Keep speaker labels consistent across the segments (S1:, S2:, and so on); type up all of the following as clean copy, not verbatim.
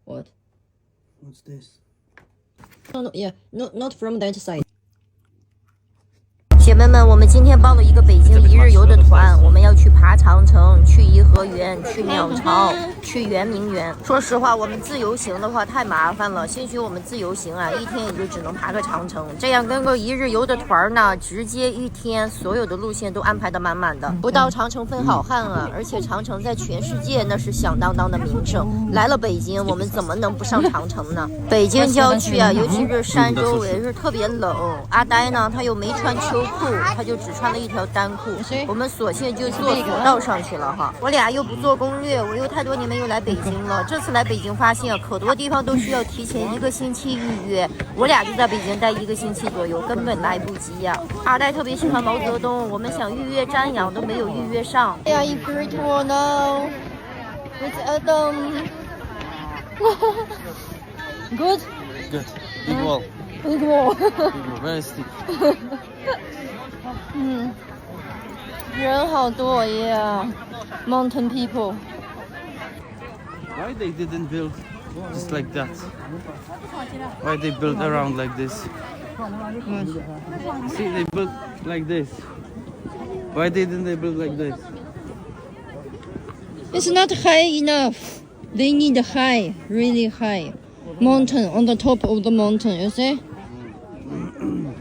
S1: What?
S2: What's this?
S1: No, yeah, not from that side.
S3: 姐妹们，我们今天报了一个北京一日游的团，我们要去爬长城，去颐和园，去鸟巢，去圆明园。说实话，我们自由行的话太麻烦了，兴许我们自由行啊，一天也就只能爬个长城。这样跟个一日游的团呢，直接一天所有的路线都安排得满满的，不到长城分好汉啊！而且长城在全世界那是响当当的名声。来了北京，我们怎么能不上长城呢？北京郊区啊，尤其是山周围是特别冷。阿呆呢，他又没穿秋裤。他就只穿了一条单裤，我们索性就坐索道上去了哈。我俩又不做攻略，我又太多年没有来北京了。这次来北京发现可多地方都需要提前1个星期预约，我俩就在北京待1个星期左右，根本来不及呀。阿呆特别喜欢毛泽东，我们想预约瞻仰都没有预约上。哎呀，Great Wall now with Adam. Good.
S2: Good. Big wall.
S3: Big wall.
S2: Very steep.
S3: 人好多呀 ，Mountain people.
S2: Why they didn't build just like that? Why they built around like this? See, they built like this. Why didn't they build like this?
S1: It's not high enough. They need high, really high mountain on the top of the mountain. You see?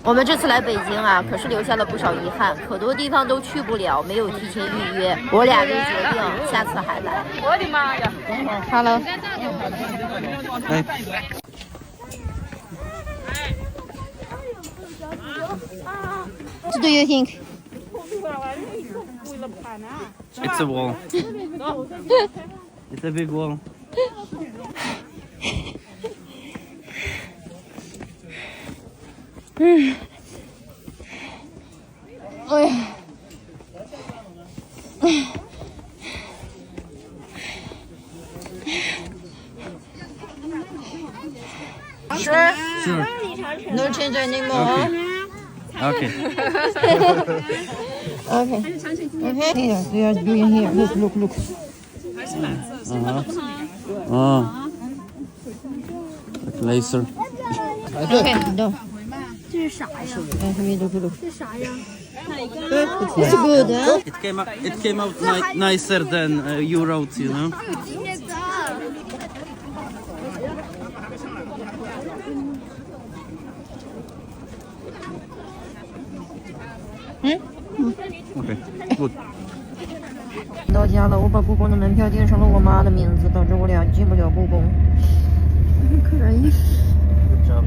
S3: 我们这次来北京啊，可是留下了不少遗憾，可多地方都去不了，没有提前预约。我俩就决定下次还来。我的妈呀 ！Hello。Hey.
S1: What do you think?
S2: It's a wall. It's a big wall.
S1: 哎呀，Sure.
S2: Sure.
S1: No change anymore.
S2: Okay.
S1: Okay. Here, they are doing here. Look.
S2: Laser.
S1: Okay, no.
S4: 这是啥呀？这啥呀？
S1: It's good, huh?
S2: It came out nicer than you wrote, you know. Okay, good.
S3: 到家了，我把故宫的门票订成了我妈的名字，导致我俩进不了故宫。可以。
S2: Good job.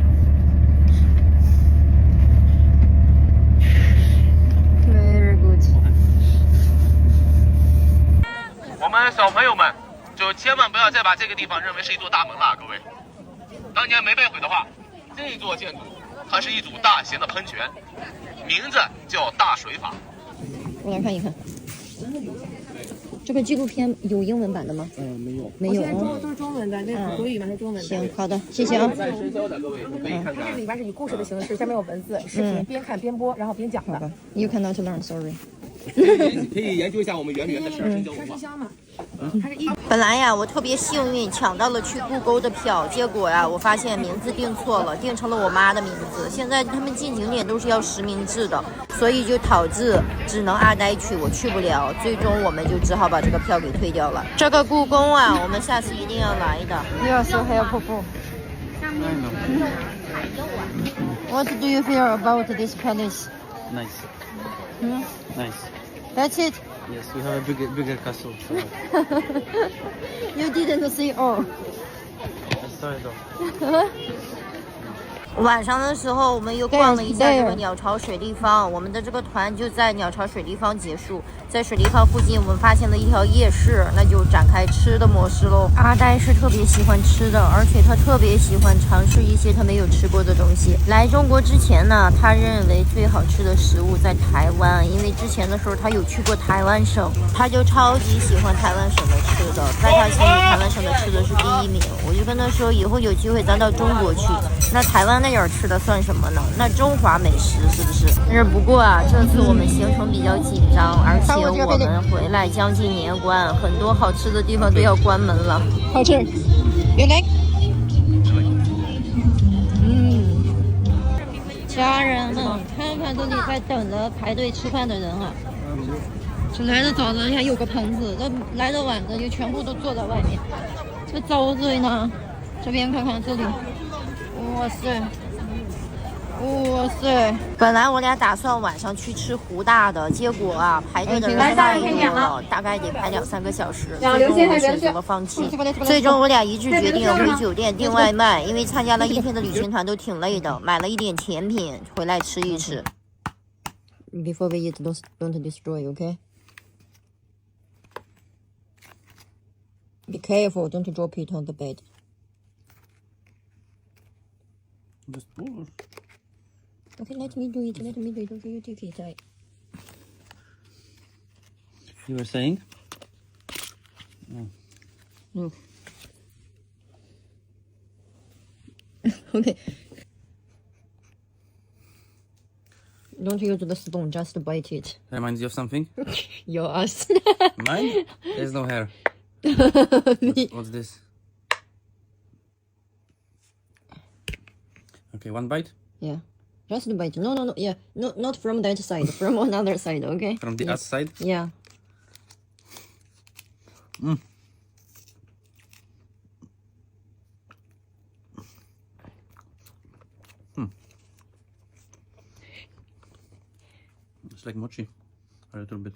S3: Very good.
S5: 我们小朋友们就千万不要再把这个地方认为是一座大门了，各位。当年没被毁的话，这座建筑它是一组大型的喷泉，名字叫大水法。
S1: 我来看一看。这个纪录片有英文版的吗？
S2: 没有。
S1: 没有。
S4: 都是中文的，那国语版是中文的。
S1: 行，好的，谢谢啊。
S5: 深交的各位可以看看。
S4: 这里边是以故事的形式，下面有文字、视频，边看边播，然后边讲的。
S1: You cannot learn, sorry.
S5: 可以研究一下我们圆明园的事儿，深交文化。
S4: 香嘛，它是一。
S3: 本来呀，我特别幸运抢到了去故宫的票，结果呀，我发现名字订错了，订成了我妈的名字。现在他们进景点都是要实名制的，所以就导致只能阿呆去，我去不了。最终我们就只好把这个票给退掉了。这个故宫啊，我们下次一定要来的。You are so helpful. What do you feel about this palace?
S2: Nice. Nice.
S3: That's it.
S2: Yes, we have a bigger castle. So.
S3: You didn't see all.
S2: I saw it all.
S3: 晚上的时候，我们又逛了一下这个鸟巢水立方。我们的这个团就在鸟巢水立方结束。在水立方附近，我们发现了一条夜市，那就展开吃的模式喽。阿呆是特别喜欢吃的，而且他特别喜欢尝试一些他没有吃过的东西。来中国之前呢，他认为最好吃的食物在台湾，因为之前的时候他有去过台湾省，他就超级喜欢台湾省的吃的，在他心里台湾省的吃的是第1名。我就跟他说，以后有机会咱到中国去，那台湾那点吃的算什么呢？那中华美食是不是？但是不过啊，这次我们行程比较紧张，而且我们回来将近年关，很多好吃的地方都要关门了。
S1: 好吃，you like?
S3: 这里在等着排队吃饭的人啊。这来的早的，你看有个棚子，这来的晚的就全部都坐在外面。这招醉呢，这边看看这里，哇塞，哇塞！本来我俩打算晚上去吃湖大的，结果啊排队的人太多了，大概得排2-3个小时，最终我选择了放弃。最终我俩一致决定回酒店订外卖，因为参加了1天的旅行团都挺累的，买了一点甜品回来吃一吃。Before we eat, don't destroy, okay? Be careful, don't drop it on the bed.
S2: Just push.
S3: Okay, let me do it. Okay, you take it.
S2: You were saying?
S3: No. Okay. Don't use the spoon, just bite it.
S2: Reminds you of something?
S3: Your ass.
S2: Mine? There's no hair. What's this? Okay, one bite?
S3: Yeah. Just bite. No. Yeah. No, not from that side. From another side, okay?
S2: From the outside?
S3: Yeah.
S2: It's like mochi. A little bit.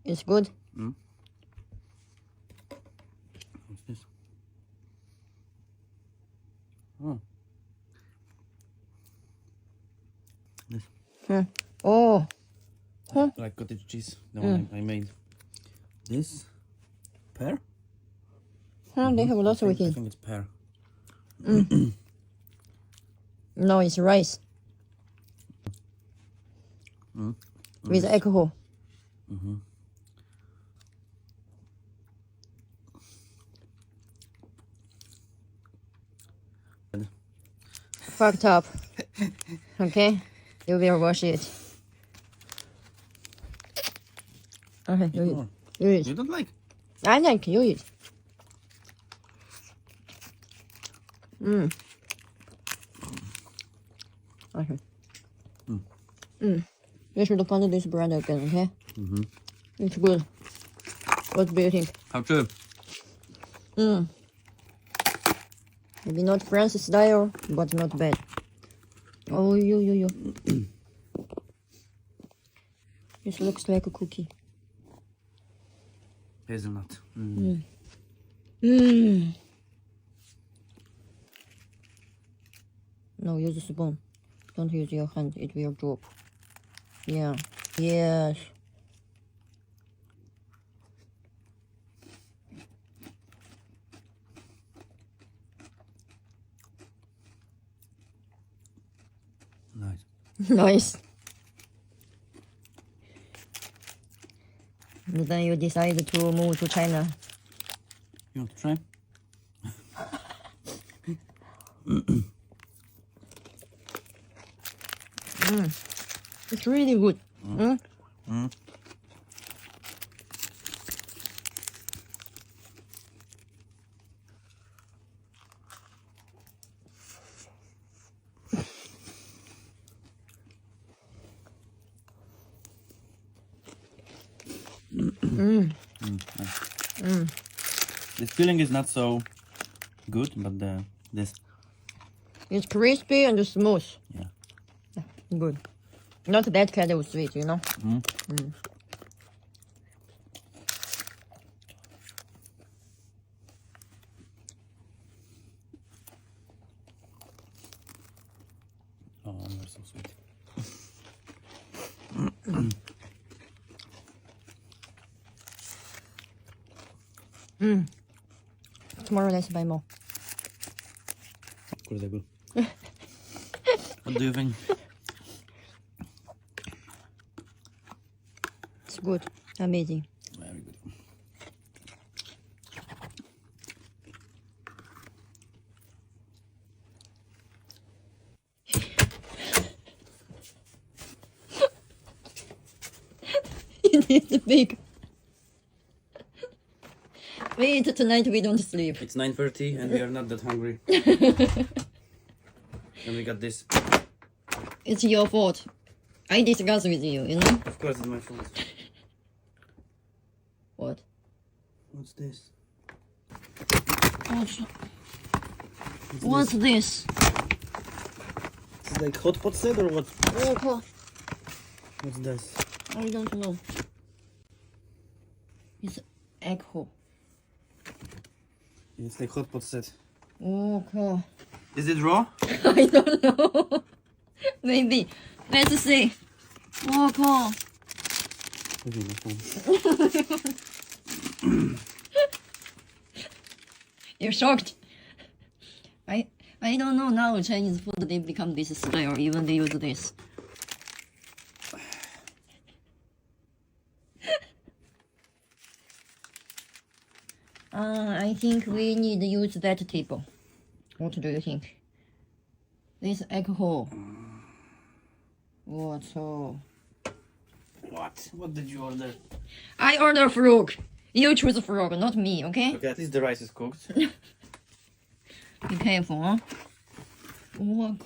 S3: It's good.
S2: What's this? Oh. This.
S3: Oh.
S2: Like cottage cheese, the one I made. This pear?
S3: They have lots of
S2: I
S3: it.
S2: think it's pear.
S3: No, it's rice. With alcohol. Fucked up. Okay, you will wash it. Okay, you
S2: More.
S3: eat. You eat.
S2: You don't like?
S3: I like you eat. Okay. You should find this brand again, okay? It's good. What do you think?
S2: How true?
S3: Maybe not French style, but not bad. Oh, you. This looks like a cookie.
S2: Hazelnut.
S3: No, use a spoon. Don't use your hand, it will drop. Yeah. Yes.
S2: Nice.
S3: Nice. And then you decide to move to China.
S2: You want to try?
S3: It's really good.
S2: This filling is not so good, but this.
S3: It's crispy and smooth.
S2: Yeah.
S3: Good. Not that kind of sweet, you know?
S2: Oh, you're so sweet.
S3: Tomorrow let's buy more.
S2: Good, good. What do you think?
S3: It's good. Amazing.
S2: Very good.
S3: It's big. We eat tonight, we don't sleep.
S2: It's 9:30 and we are not that hungry. And we got this
S1: It's your fault. I discuss with you, you know?
S2: Of course it's my fault.
S1: What?
S2: What's this?
S1: What's this?
S2: It's like hot pot set or what?
S1: Oh, cool.
S2: What's this?
S1: I don't know. It's echo.
S2: It's like hot pot set.
S1: Oh, cool.
S2: Is it raw?
S1: I don't know. Maybe. Let's see. Oh, cool.
S2: Okay, my phone.
S1: You're shocked. I don't know now Chinese food they become this style, even they use this. I think we need to use that table. What do you think? This alcohol. What so?
S2: What? What did you order?
S1: I order frog. You choose frog, not me, okay?
S2: Okay, at least the rice is cooked.
S1: Be careful, huh? Oh,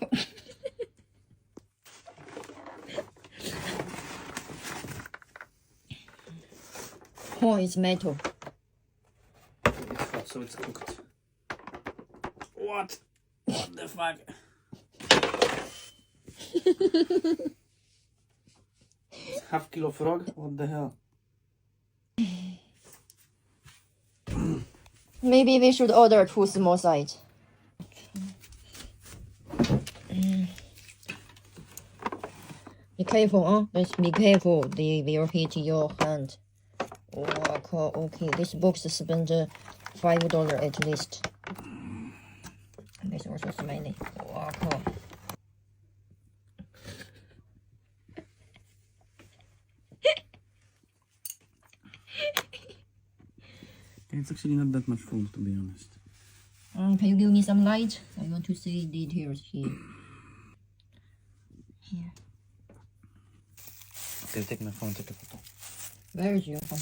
S1: oh, it's metal.
S2: It's hot, so it's cooked. What? What the fuck? It's half kilo frog? What the hell?
S1: Maybe we should order 2 small size. Be careful, huh? Let's be careful. They will hit your hand. Oh, cool. Okay, this box spent $5 at least. This also smelly. Oh, cool.
S2: It's actually not that much food, to be honest.
S1: Can you give me some light? I want to see details here. Here.
S2: Okay, take my phone, take a photo.
S1: Where is your phone?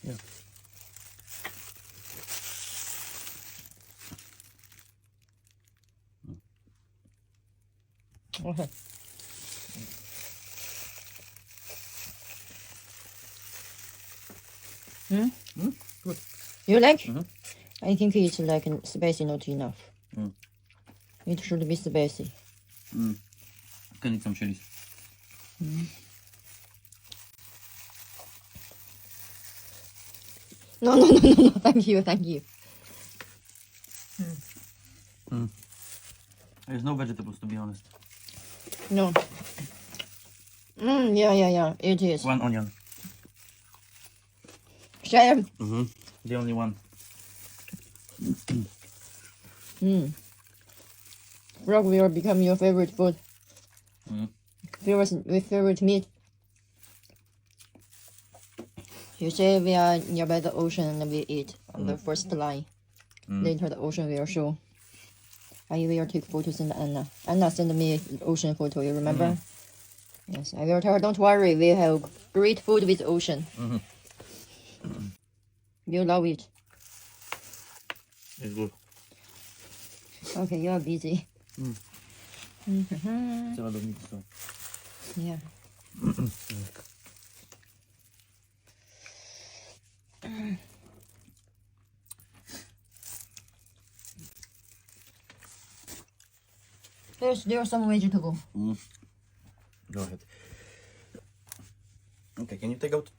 S2: Yeah.
S1: Okay.
S2: Good.
S1: You like?
S2: Mhm.
S1: I think it's like spicy, not enough.
S2: Mm.
S1: It should be spicy.
S2: Can eat some chilies.
S1: No. Thank you.
S2: There's no vegetables, to be honest.
S1: No. Yeah. It is.
S2: One onion.
S1: Chef.
S2: The only one.
S1: Frog will become your favorite food. Favorite meat. You say we are nearby the ocean and we eat on the first line. Later the ocean will show. I will take photos and Anna. Anna sent me ocean photo, you remember? Yes, I will tell her, don't worry, we have great food with ocean. You love it.
S2: It's good.
S1: Okay, you are busy.
S2: It's a lot of meat, so.
S1: Yeah. There's some vegetable.
S2: Go ahead. Okay, can you take out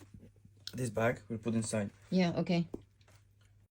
S2: this bag? We'll put inside.
S1: Yeah, okay.